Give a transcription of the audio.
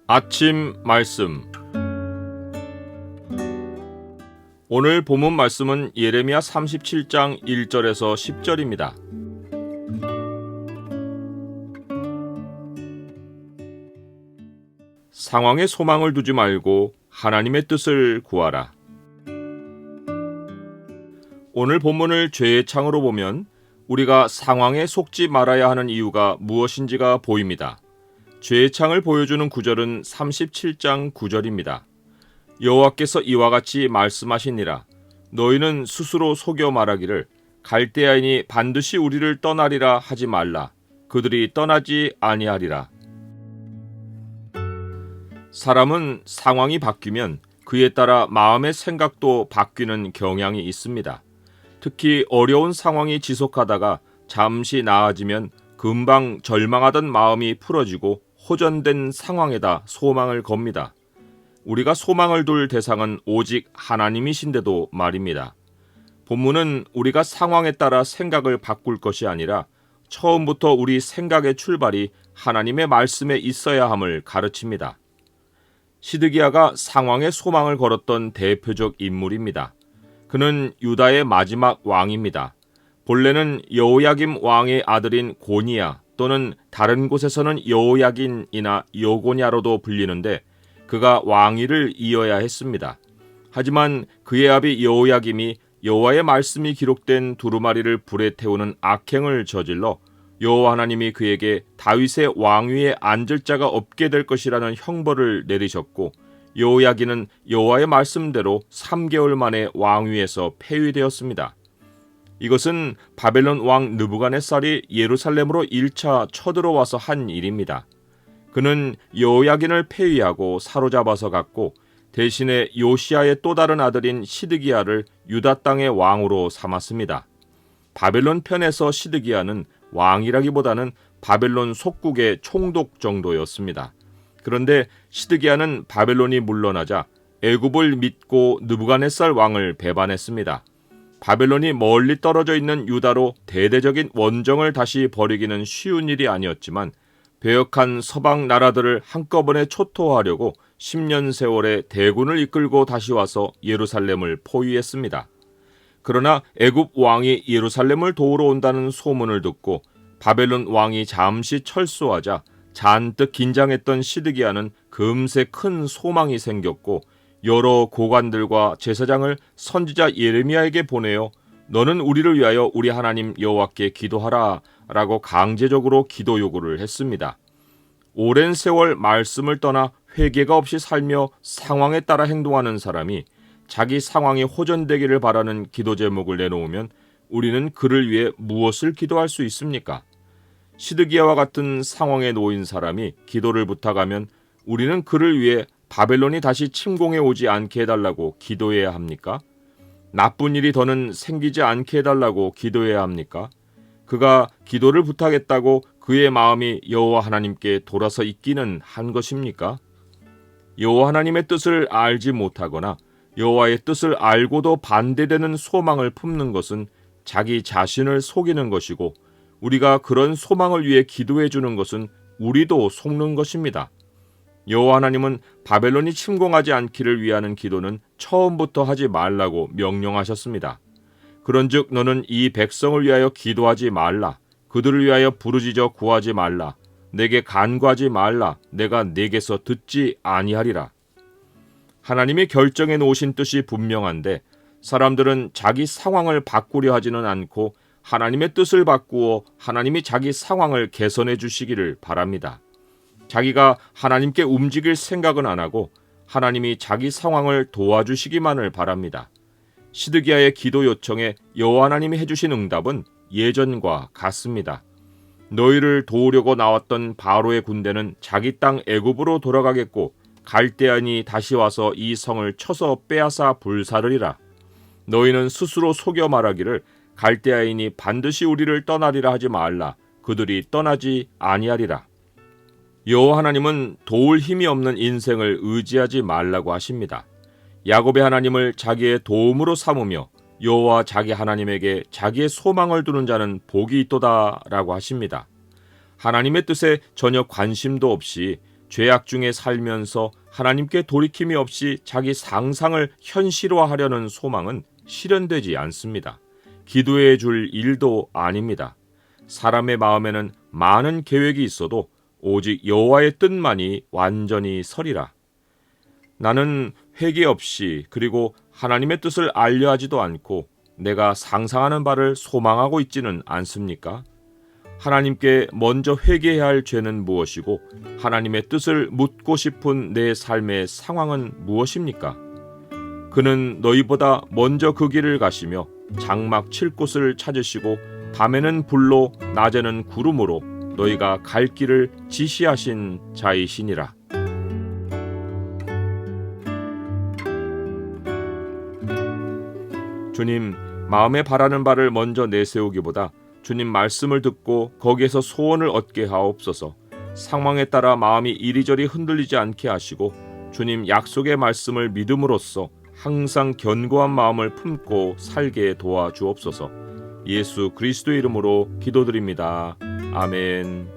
아침 말씀. 오늘 본문 말씀은 예레미야 37장 1절에서 10절입니다. 상황에 소망을 두지 말고 하나님의 뜻을 구하라. 오늘 본문을 죄의 창으로 보면 우리가 상황에 속지 말아야 하는 이유가 무엇인지가 보입니다. 죄의 창을 보여주는 구절은 37장 9절입니다. 여호와께서 이와 같이 말씀하시니라. 너희는 스스로 속여 말하기를 갈대아인이 반드시 우리를 떠나리라 하지 말라. 그들이 떠나지 아니하리라. 사람은 상황이 바뀌면 그에 따라 마음의 생각도 바뀌는 경향이 있습니다. 특히 어려운 상황이 지속하다가 잠시 나아지면 금방 절망하던 마음이 풀어지고 호전된 상황에다 소망을 겁니다. 우리가 소망을 둘 대상은 오직 하나님이신데도 말입니다. 본문은 우리가 상황에 따라 생각을 바꿀 것이 아니라 처음부터 우리 생각의 출발이 하나님의 말씀에 있어야 함을 가르칩니다. 시드기야가 상황에 소망을 걸었던 대표적 인물입니다. 그는 유다의 마지막 왕입니다. 본래는 여호야김 왕의 아들인 고니야 또는 다른 곳에서는 여호야긴이나 여고냐로도 불리는데 그가 왕위를 이어야 했습니다. 하지만 그의 아비 여호야김이 여호와의 말씀이 기록된 두루마리를 불에 태우는 악행을 저질러 여호와 하나님이 그에게 다윗의 왕위에 앉을 자가 없게 될 것이라는 형벌을 내리셨고 여호야긴은 여호와의 말씀대로 3개월 만에 왕위에서 폐위되었습니다. 이것은 바벨론 왕 느부갓네살이 예루살렘으로 1차 쳐들어와서 한 일입니다. 그는 여호야긴을 폐위하고 사로잡아서 갔고 대신에 요시야의 또 다른 아들인 시드기야를 유다 땅의 왕으로 삼았습니다. 바벨론 편에서 시드기야는 왕이라기보다는 바벨론 속국의 총독 정도였습니다. 그런데 시드기야는 바벨론이 물러나자 애굽을 믿고 느부갓네살 왕을 배반했습니다. 바벨론이 멀리 떨어져 있는 유다로 대대적인 원정을 다시 벌이기는 쉬운 일이 아니었지만 배역한 서방 나라들을 한꺼번에 초토화하려고 10년 세월의 대군을 이끌고 다시 와서 예루살렘을 포위했습니다. 그러나 애굽 왕이 예루살렘을 도우러 온다는 소문을 듣고 바벨론 왕이 잠시 철수하자 잔뜩 긴장했던 시드기야는 금세 큰 소망이 생겼고 여러 고관들과 제사장을 선지자 예레미야에게 보내어 너는 우리를 위하여 우리 하나님 여호와께 기도하라 라고 강제적으로 기도 요구를 했습니다. 오랜 세월 말씀을 떠나 회개가 없이 살며 상황에 따라 행동하는 사람이 자기 상황이 호전되기를 바라는 기도 제목을 내놓으면 우리는 그를 위해 무엇을 기도할 수 있습니까? 시드기야와 같은 상황에 놓인 사람이 기도를 부탁하면 우리는 그를 위해 바벨론이 다시 침공해 오지 않게 해달라고 기도해야 합니까? 나쁜 일이 더는 생기지 않게 해달라고 기도해야 합니까? 그가 기도를 부탁했다고 그의 마음이 여호와 하나님께 돌아서 있기는 한 것입니까? 여호와 하나님의 뜻을 알지 못하거나 여호와의 뜻을 알고도 반대되는 소망을 품는 것은 자기 자신을 속이는 것이고 우리가 그런 소망을 위해 기도해 주는 것은 우리도 속는 것입니다. 여호와 하나님은 바벨론이 침공하지 않기를 위하는 기도는 처음부터 하지 말라고 명령하셨습니다. 그런즉 너는 이 백성을 위하여 기도하지 말라. 그들을 위하여 부르짖어 구하지 말라. 내게 간구하지 말라. 내가 내게서 듣지 아니하리라. 하나님이 결정해 놓으신 뜻이 분명한데 사람들은 자기 상황을 바꾸려 하지는 않고 하나님의 뜻을 바꾸어 하나님이 자기 상황을 개선해 주시기를 바랍니다. 자기가 하나님께 움직일 생각은 안 하고 하나님이 자기 상황을 도와주시기만을 바랍니다. 시드기야의 기도 요청에 여호와 하나님이 해주신 응답은 예전과 같습니다. 너희를 도우려고 나왔던 바로의 군대는 자기 땅 애굽으로 돌아가겠고 갈대아인이 다시 와서 이 성을 쳐서 빼앗아 불사르리라. 너희는 스스로 속여 말하기를 갈대아인이 반드시 우리를 떠나리라 하지 말라. 그들이 떠나지 아니하리라. 여호와 하나님은 도울 힘이 없는 인생을 의지하지 말라고 하십니다. 야곱의 하나님을 자기의 도움으로 삼으며 여호와 자기 하나님에게 자기의 소망을 두는 자는 복이 있도다라고 하십니다. 하나님의 뜻에 전혀 관심도 없이 죄악 중에 살면서 하나님께 돌이킴이 없이 자기 상상을 현실화하려는 소망은 실현되지 않습니다. 기도해 줄 일도 아닙니다. 사람의 마음에는 많은 계획이 있어도 오직 여호와의 뜻만이 완전히 서리라. 나는 회개 없이 그리고 하나님의 뜻을 알려하지도 않고 내가 상상하는 바를 소망하고 있지는 않습니까? 하나님께 먼저 회개해야 할 죄는 무엇이고 하나님의 뜻을 묻고 싶은 내 삶의 상황은 무엇입니까? 그는 너희보다 먼저 그 길을 가시며 장막 칠 곳을 찾으시고 밤에는 불로 낮에는 구름으로 너희가 갈 길을 지시하신 자이시니라. 주님, 마음에 바라는 바를 먼저 내세우기보다 주님 말씀을 듣고 거기에서 소원을 얻게 하옵소서. 상황에 따라 마음이 이리저리 흔들리지 않게 하시고 주님 약속의 말씀을 믿음으로써 항상 견고한 마음을 품고 살게 도와주옵소서. 예수 그리스도의 이름으로 기도드립니다. 아멘.